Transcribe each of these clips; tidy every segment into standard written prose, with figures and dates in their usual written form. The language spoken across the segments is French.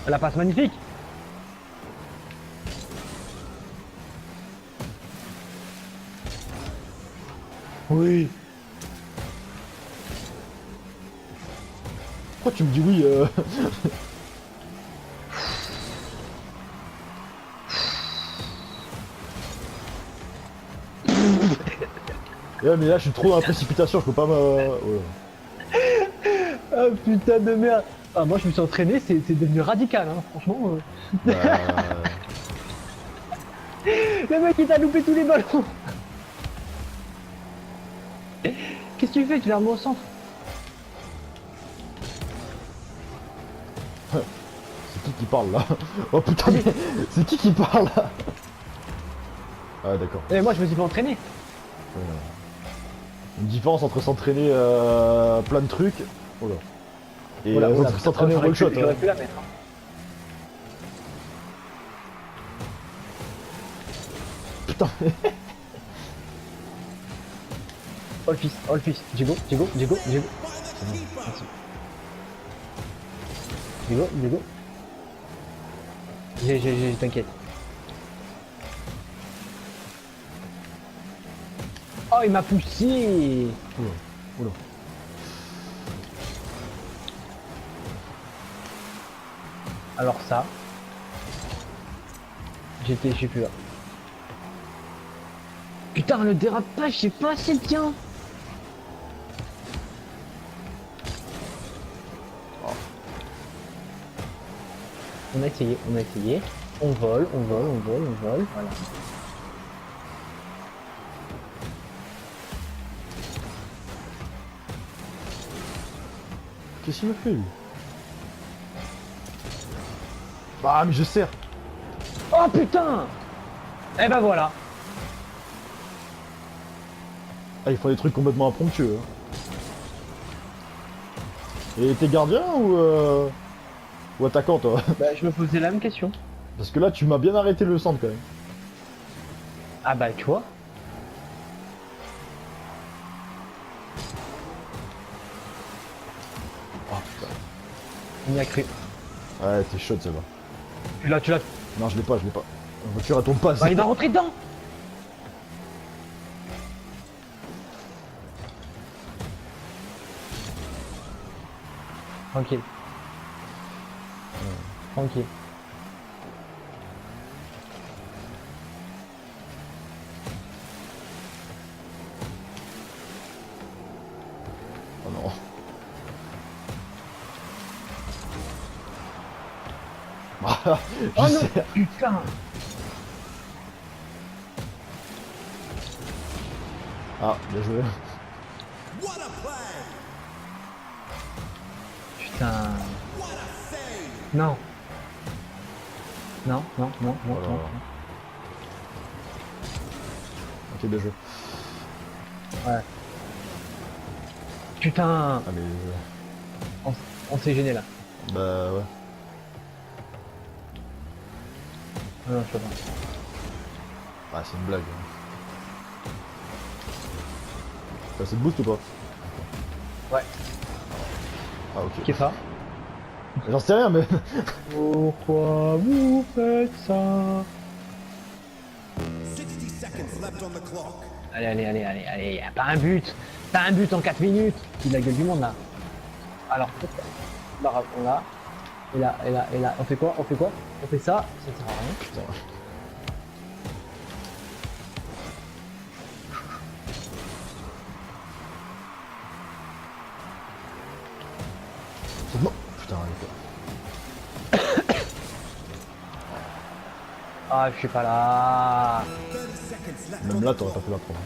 La passe magnifique. Oui. Pourquoi tu me dis oui Ouais, mais là je suis trop dans la précipitation, je peux pas me... Ouais. Oh putain de merde. Ah, moi je me suis entraîné, c'est devenu radical, hein, franchement. Bah... Le mec il t'a loupé tous les ballons. Qu'est-ce que tu fais? Tu l'as remis au centre. C'est qui parle là? Oh putain, mais... c'est qui parle là? Ah d'accord. Et moi je me suis pas entraîné. Une différence entre s'entraîner plein de trucs... Oh là. Et Voilà, voilà, s'entraîner au j'aurais one shot. pu- j'aurais pu la mettre. Hein. Putain. Oh le fils, oh le fils. Diego. Merci. Diego. T'inquiète. Oh il m'a poussé. Oula. Oula. Alors ça. J'ai plus là. Putain le dérapage c'est pas assez bien. Oh. On a essayé. On vole. Voilà. Qu'est-ce qu'il me fait lui? Bah mais je sers. Oh putain. Eh ben voilà. Ah il faut des trucs complètement impromptus. Hein. Et t'es gardien ou attaquant toi? Bah je me posais la même question. Parce que là tu m'as bien arrêté le centre quand même. Ah bah tu vois. Oh putain. On y a cru. Ouais t'es chaude celle-là. Tu l'as. Non je l'ai pas. La voiture elle tombe pas. Bah il va rentrer dedans. Tranquille. Tranquille. Oh non. Ah, je Oh non, sers. putain. Ah bien joué. Putain. Non. Non. Voilà. Ok bien joué. Ouais. Putain. Allez. On s'est gêné là. Bah ouais. Non, je peux pas. Ah c'est une blague. Hein. T'as assez de boost ou pas? Ouais. Ah ok. Qu'est-ce ça? J'en sais rien mais... Pourquoi vous faites ça? Allez, y'a pas un but. T'as un but en 4 minutes. C'est de la gueule du monde là. Alors, là, on l'a. Et là, on fait quoi? On fait ça sert à rien. Putain. C'est bon. Putain, Ah, je suis pas là. même là t'aurais pas pu la prendre.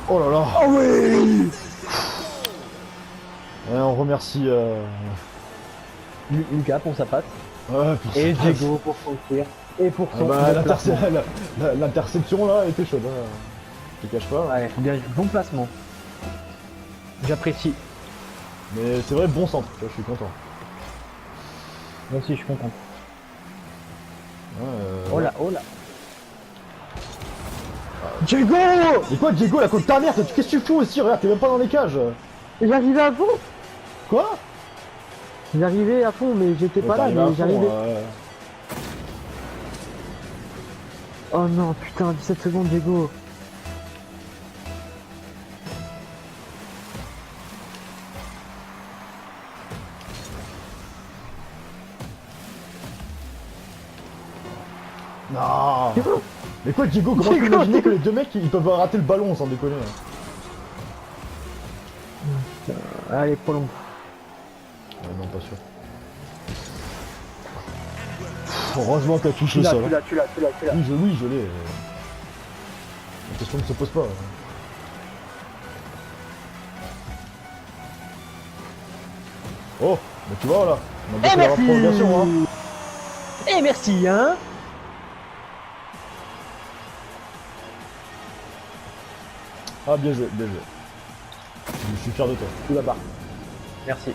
Oh là là. Oh oui. Ouais, on remercie Lucas pour sa passe. ouais, pour Et sa passe. Diego pour son tir. Et pour Ah son bah, bon placement. l'interception là était chaude. Hein. Je te cache pas. Ouais, bien, bon placement. J'apprécie. Mais c'est vrai, bon centre. Tu vois, je suis content. Moi aussi, je suis content. Ouais, Oh là. Diego! Mais quoi, Diego, la côte ta mère, qu'est-ce que tu fous aussi? Regarde, t'es même pas dans les cages. J'arrive à vous! Quoi? J'arrivais à fond, mais j'étais pas là, T'arrives à mais fond, j'arrivais. ouais. Oh non, putain, 17 secondes, Diego. Non. Mais quoi, Diego, comment tu Diego, peux imaginer Diego. que les deux mecs ils peuvent rater le ballon sans déconner? Allez, prolonge. Non, pas sûr. Heureusement qu'elle touche Tu le l'as, sol. tu l'as, tu l'as, tu l'as, tu l'as. Oui, je l'ai. La question ne se pose pas. Oh, mais tu vois là, on a Et fait la merci. prolongation, hein. Et merci, hein. Ah, bien joué, bien joué. Je suis fier de toi. Tout là-bas. Merci.